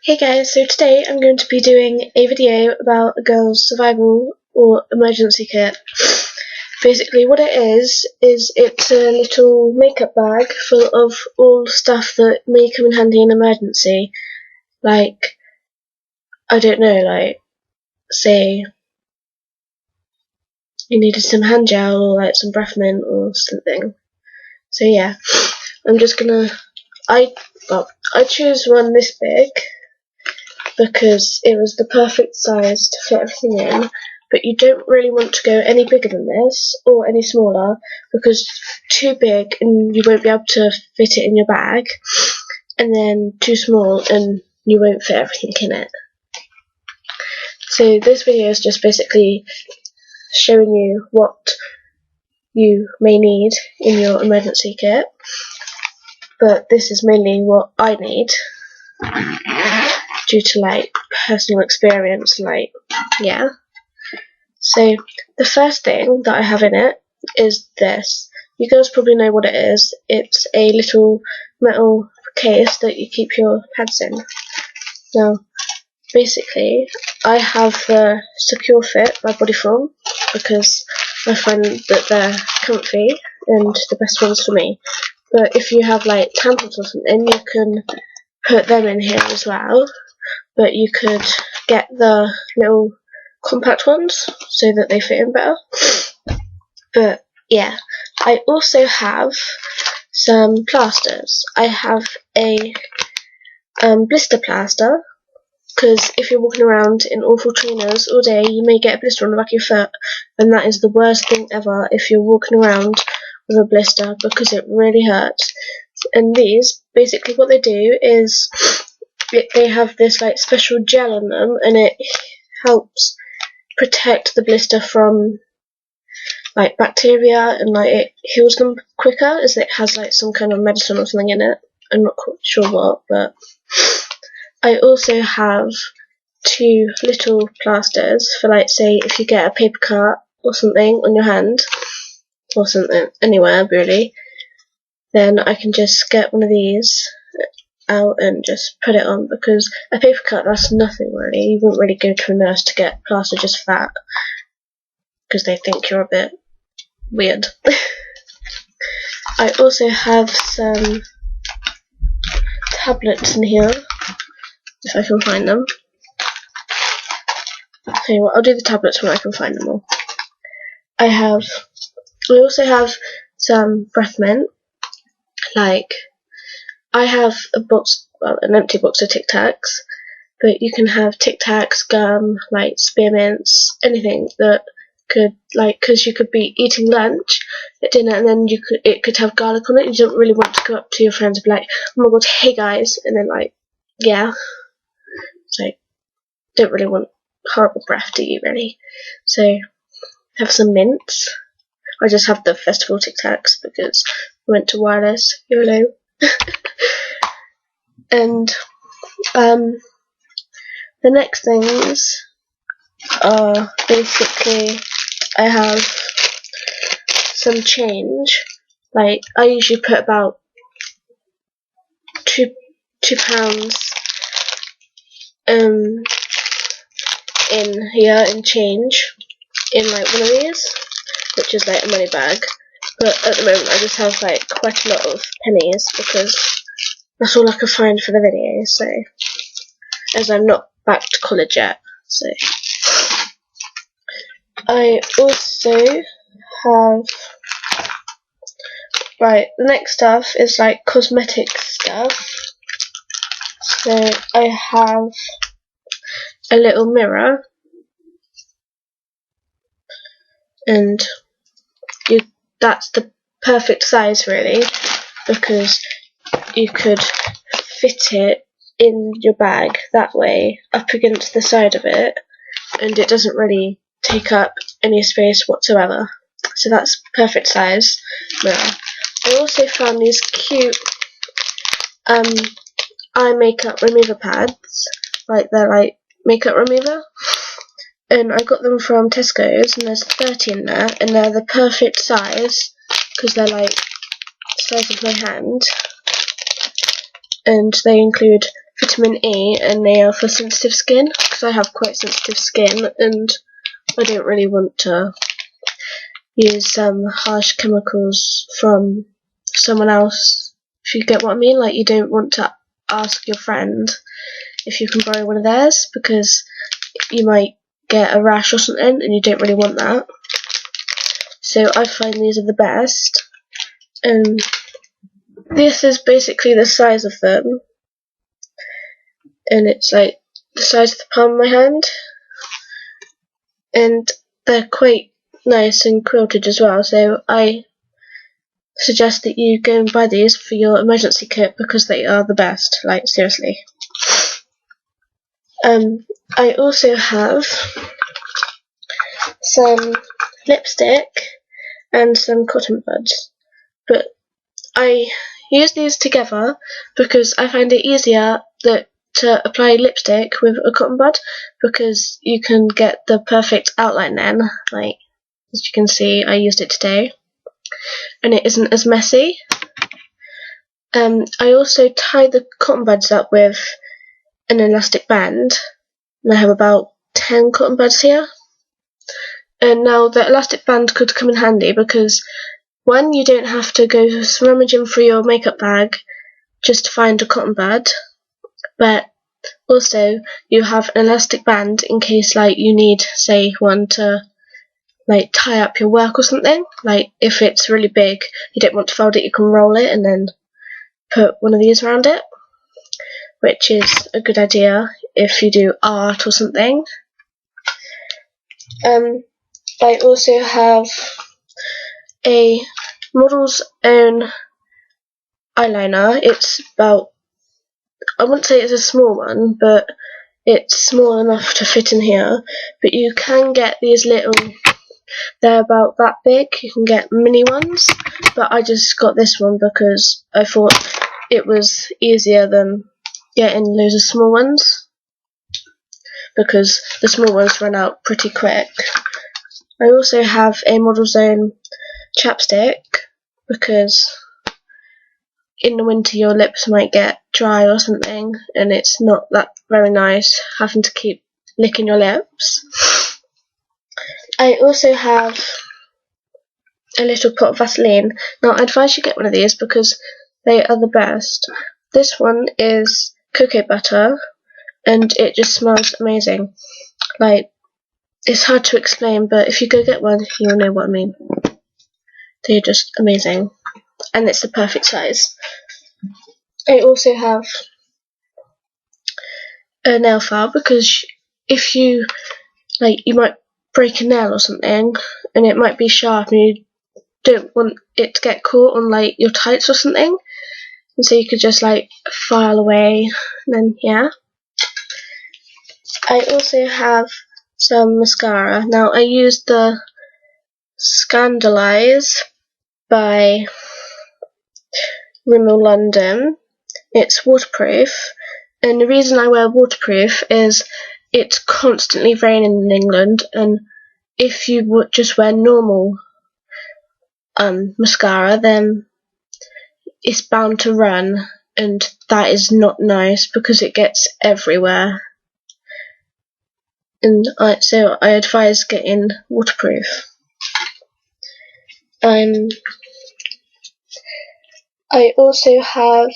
Hey guys, so today I'm going to be doing a video about a girl's survival or emergency kit. Basically what it is it's a little makeup bag full of all stuff that may come in handy in an emergency. Like, I don't know, like, say you needed some hand gel or like some breath mint or something. So yeah, I'm just gonna, I choose one this big because it was the perfect size to fit everything in, but you don't really want to go any bigger than this or any smaller because too big and you won't be able to fit it in your bag, and then too small and you won't fit everything in it. So this video is just basically showing you what you may need in your emergency kit, but this is mainly what I need due to like personal experience, like, yeah. So the first thing that I have in it is this. You girls probably know what it is. It's a little metal case that you keep your pads in. Now basically I have the Secure Fit by Bodyform because I find that they're comfy and the best ones for me. But if you have like tampons or something, you can put them in here as well. But you could get the little compact ones so that they fit in better. But yeah, I also have some plasters. I have a blister plaster, because if you're walking around in awful trainers all day, you may get a blister on the back of your foot, and that is the worst thing ever if you're walking around with a blister, because it really hurts. And these, basically what they do is they have this like special gel on them, and it helps protect the blister from like bacteria, and like it heals them quicker as it has like some kind of medicine or something in it. I'm not quite sure what, but I also have two little plasters for like, say if you get a paper cut or something on your hand or something anywhere really, then I can just get one of these out and just put it on, because a paper cut, that's nothing really. You wouldn't really go to a nurse to get plaster just for that, because they think you're a bit weird. I also have some tablets in here, if I can find them. Tell you what, I'll do the tablets when I can find them all. I also have some breath mint. Like, I have a box, well, an empty box of Tic Tacs, but you can have Tic Tacs, gum, like spearmints, anything that could, like, because you could be eating lunch at dinner and then it could have garlic on it. You don't really want to go up to your friends and be like, oh my god, hey guys, and then like, yeah, so don't really want horrible breath, do you really? So have some mints. I just have the festival Tic Tacs because I went to Wireless, YOLO. And the next things are basically, I have some change. Like, I usually put about £2 in here in change in like one of these, which is like a money bag. But at the moment I just have like quite a lot of pennies because that's all I could find for the video, so, as I'm not back to college yet. So I also have, right, the next stuff is like cosmetic stuff. So I have a little mirror, and that's the perfect size really, because you could fit it in your bag that way up against the side of it, and it doesn't really take up any space whatsoever. So that's perfect size mirror. I also found these cute eye makeup remover pads, like they're like makeup remover, and I got them from Tesco's, and there's 30 in there, and they're the perfect size because they're like the size of my hand, and they include vitamin E, and they are for sensitive skin, because I have quite sensitive skin and I don't really want to use some harsh chemicals from someone else, if you get what I mean. Like, you don't want to ask your friend if you can borrow one of theirs, because you might get a rash or something and you don't really want that. So I find these are the best, and this is basically the size of them, and it's like the size of the palm of my hand, and they're quite nice and quilted as well, so I suggest that you go and buy these for your emergency kit, because they are the best, like, seriously. I also have some lipstick and some cotton buds, but I use these together because I find it easier to apply lipstick with a cotton bud, because you can get the perfect outline then. Like, as you can see, I used it today and it isn't as messy. I also tie the cotton buds up with an elastic band, and I have about 10 cotton buds here. And now the elastic band could come in handy because, one, you don't have to go rummaging through your makeup bag just to find a cotton bud, but also you have an elastic band in case, like, you need, say, one to, like, tie up your work or something. Like, if it's really big, you don't want to fold it, you can roll it and then put one of these around it, which is a good idea if you do art or something. I also have a Model's Own eyeliner. It's about, I wouldn't say it's a small one, but it's small enough to fit in here. But you can get these little, they're about that big, you can get mini ones, but I just got this one because I thought it was easier than getting loads of small ones, because the small ones run out pretty quick. I also have a Model's Own chapstick, because in the winter your lips might get dry or something, and it's not that very nice having to keep licking your lips. I also have a little pot of Vaseline. Now, I advise you get one of these because they are the best. This one is cocoa butter, and it just smells amazing. Like, it's hard to explain, but if you go get one, you'll know what I mean. They're just amazing, and it's the perfect size. I also have a nail file, because if you, like, you might break a nail or something, and it might be sharp, and you don't want it to get caught on, like, your tights or something, and so you could just, like, file away, and then, yeah. I also have some mascara. Now, I use the Scandalise by Rimmel London. It's waterproof, and the reason I wear waterproof is it's constantly raining in England, and if you would just wear normal mascara, then it's bound to run, and that is not nice because it gets everywhere. And so I advise getting waterproof. I also have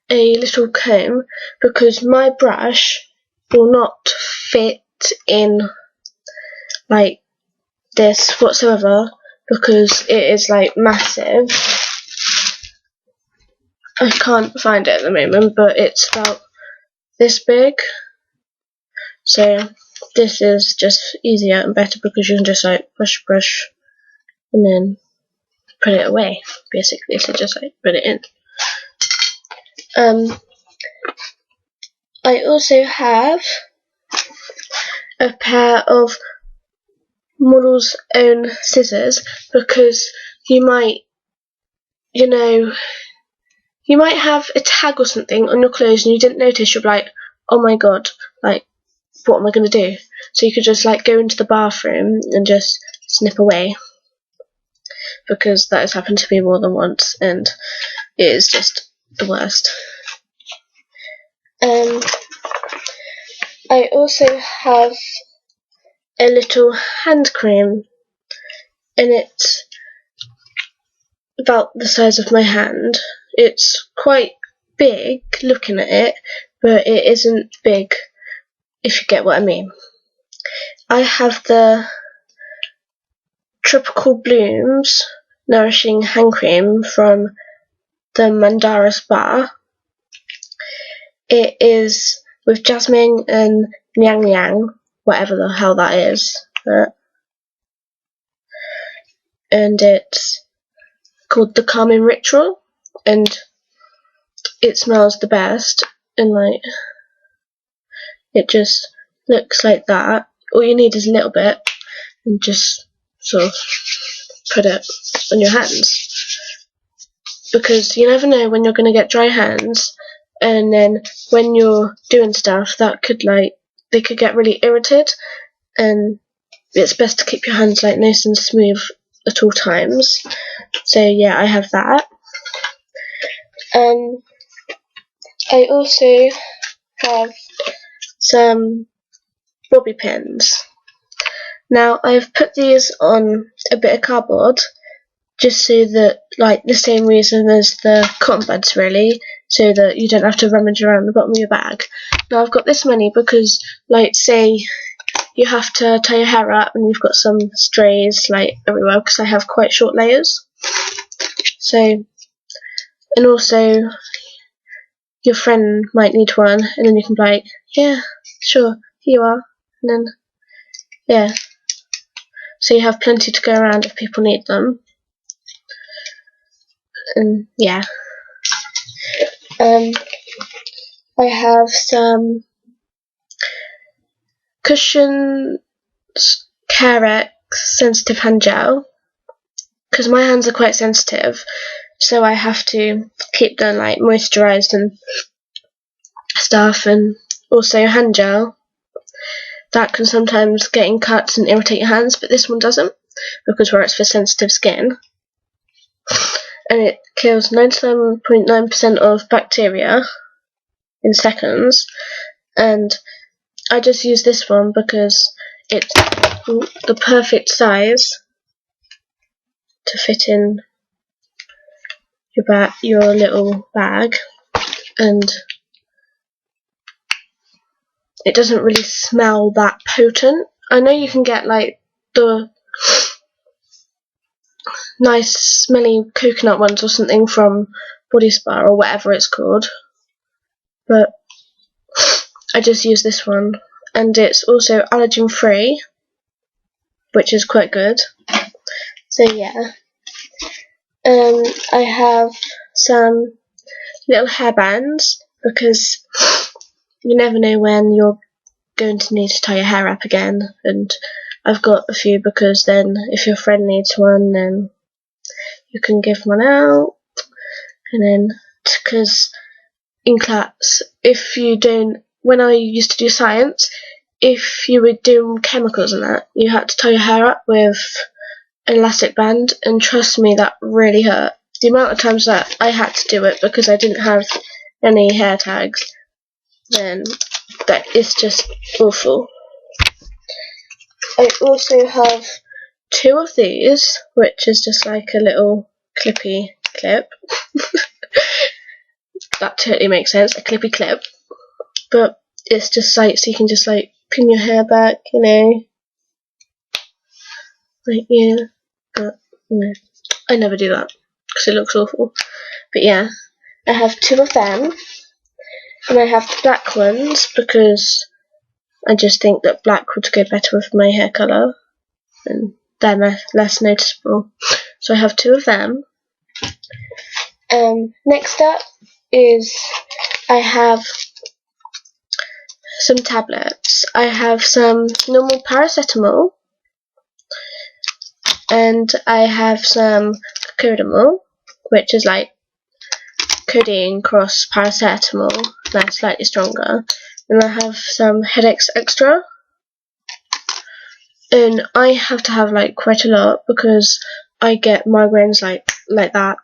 a little comb, because my brush will not fit in like this whatsoever, because it is, like, massive. I can't find it at the moment, but it's about this big, so this is just easier and better because you can just, like, brush and then put it away, basically. So just, like, put it in. I also have a pair of Model's Own scissors, because you might have a tag or something on your clothes and you didn't notice. You're like, oh my god, like, what am I going to do? So you could just, like, go into the bathroom and just snip away, because that has happened to me more than once, and it is just the worst. I also have a little hand cream, and it's about the size of my hand. It's quite big looking at it, but it isn't big, if you get what I mean. I have the Tropical Blooms Nourishing Hand Cream from the Mandara Spa. It is with jasmine and yang yang, whatever the hell that is. And it's called the Calming Ritual, and it smells the best, and like it just looks like that. All you need is a little bit, and just sort of put it on your hands, because you never know when you're going to get dry hands, and then when you're doing stuff that could they could get really irritated, and it's best to keep your hands like nice and smooth at all times. So yeah, I have that. I also have some bobby pins. Now I've put these on a bit of cardboard, just so that, like, the same reason as the cotton buds really, so that you don't have to rummage around the bottom of your bag. Now I've got this many because, like, say you have to tie your hair up and you've got some strays like everywhere, because I have quite short layers. So, and also your friend might need one, and then you can be like, yeah, sure, here you are, and then yeah, so you have plenty to go around if people need them. And yeah, I have some Cushions Carex Sensitive Hand Gel, because my hands are quite sensitive, so I have to keep them like moisturised and stuff. And also hand gel, that can sometimes get in cuts and irritate your hands, but this one doesn't, because it's for sensitive skin, and it kills 99.9% of bacteria in seconds. And I just use this one because it's the perfect size to fit in your little bag, and it doesn't really smell that potent. I know you can get like the nice smelly coconut ones or something from Body Spa or whatever it's called, but I just use this one, and it's also allergen free, which is quite good. So yeah, I have some little hairbands, because you never know when you're going to need to tie your hair up again, and I've got a few, because then if your friend needs one, then you can give one out. And then, because in class, when I used to do science, if you were doing chemicals and that, you had to tie your hair up with an elastic band, and trust me, that really hurt. The amount of times that I had to do it because I didn't have any hair tags, then that is just awful. I also have 2 of these, which is just like a little clippy clip. That totally makes sense, a clippy clip. But it's just like, so you can just like pin your hair back, you know. Like, yeah. But, you know, I never do that, because it looks awful. But yeah, I have 2 of them. And I have the black ones, because I just think that black would go better with my hair colour, and they're less noticeable. So I have 2 of them. Next up is I have some tablets. I have some normal paracetamol, and I have some cocodamol, which is like codeine cross paracetamol, they're slightly stronger. And I have some Headaches Extra, and I have to have like quite a lot, because I get migraines like that.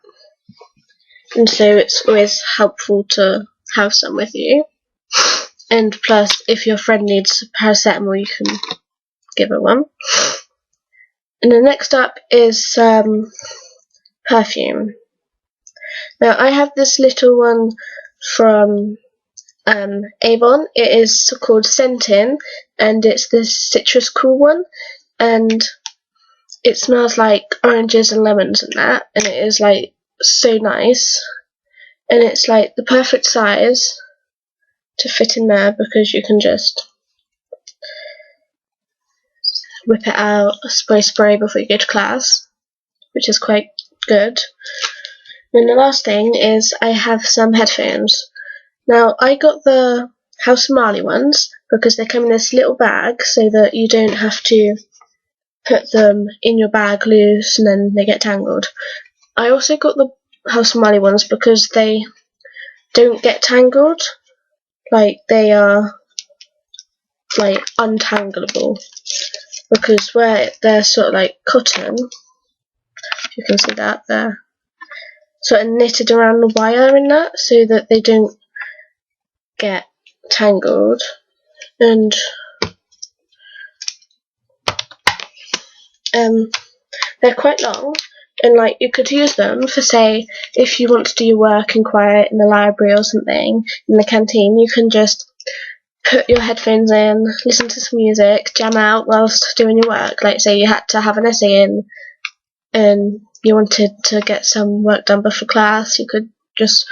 and so it's always helpful to have some with you. And plus, if your friend needs paracetamol, you can give her one. And the next up is perfume. Now I have this little one from Avon. It is called Scentin, and it's this citrus cool one, and it smells like oranges and lemons and that, and it is like so nice, and it's like the perfect size to fit in there because you can just whip it out, spray before you go to class, which is quite good. And the last thing is I have some headphones. Now I got the House Marley ones because they come in this little bag so that you don't have to put them in your bag loose and then they get tangled. I also got the House Marley ones because they don't get tangled, like they are like untangleable, because where they're sort of like cotton, you can see that they're sort of knitted around the wire in that so that they don't get tangled. And they're quite long, and like you could use them for, say, if you want to do your work in quiet in the library or something, in the canteen, you can just put your headphones in, listen to some music, jam out whilst doing your work. Like say you had to have an essay in and you wanted to get some work done before class, you could just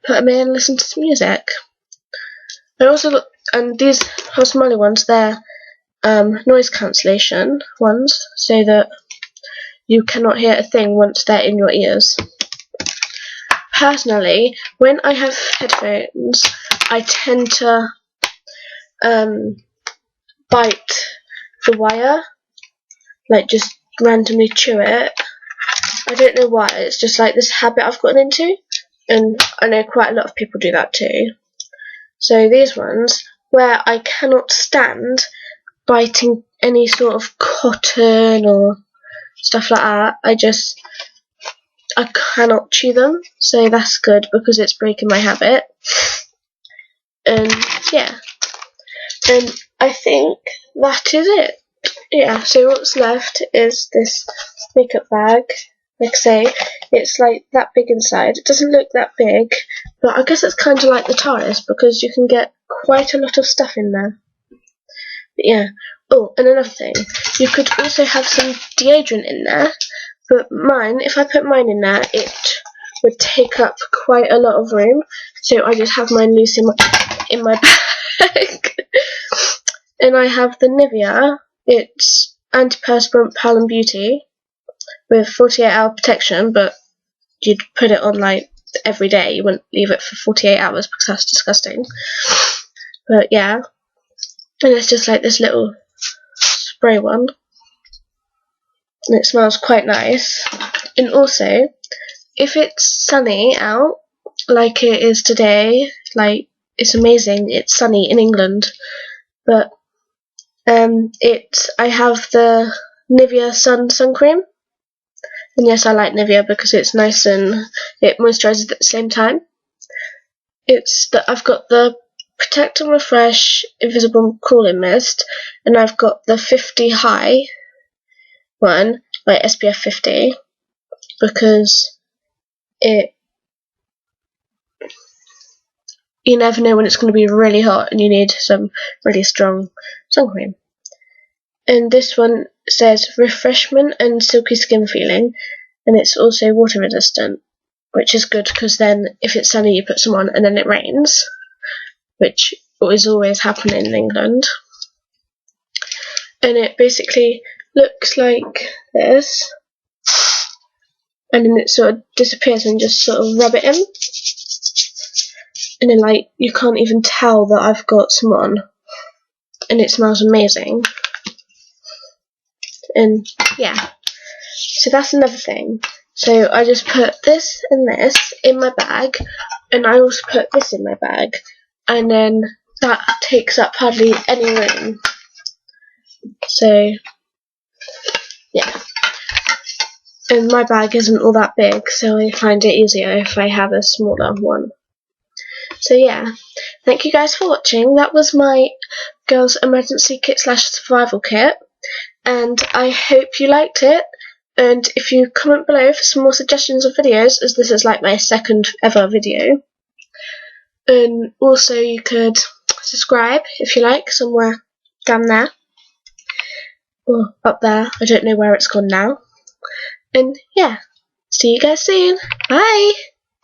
put them in, listen to some music. And these House Marley ones, they're noise cancellation ones, so that you cannot hear a thing once they're in your ears. Personally, when I have headphones, I tend to bite the wire, like just randomly chew it. I don't know why, it's just like this habit I've gotten into, and I know quite a lot of people do that too. So these ones, where I cannot stand biting any sort of cotton or stuff like that, I cannot chew them, so that's good because it's breaking my habit. And yeah, and I think that is it. Yeah, so what's left is this makeup bag. Like I say, it's like that big inside. It doesn't look that big, but I guess it's kind of like the TARDIS because you can get quite a lot of stuff in there. But yeah. Oh, and another thing, you could also have some deodorant in there, but mine, if I put mine in there, it would take up quite a lot of room, so I just have mine loose in my bag. And I have the Nivea, it's antiperspirant Pale and Beauty with 48-hour protection, but you'd put it on like every day, you wouldn't leave it for 48 hours because that's disgusting. But yeah, and it's just like this little spray one, and it smells quite nice. And also, if it's sunny out like it is today, like it's amazing, it's sunny in England, but I have the Nivea sun cream, and yes, I like Nivea because it's nice and it moisturises at the same time. I've got the Protect and Refresh Invisible Cooling Mist, and I've got the 50 High one, like SPF 50, because you never know when it's going to be really hot and you need some really strong sun cream. And this one says refreshment and silky skin feeling, and it's also water resistant, which is good because then if it's sunny you put some on and then it rains, which is always happening in England. And it basically looks like this, and then it sort of disappears and just sort of rub it in, and then like you can't even tell that I've got some on, and it smells amazing. And yeah, so that's another thing. So I just put this and this in my bag, and I also put this in my bag, and then that takes up hardly any room. So yeah, and my bag isn't all that big, so I find it easier if I have a smaller one. So yeah, thank you guys for watching. That was my girls' emergency kit / survival kit, and I hope you liked it. And if you comment below for some more suggestions of videos, as this is like my second ever video. And also you could subscribe if you like, somewhere down there or up there. I don't know where it's gone now. And yeah, see you guys soon. Bye.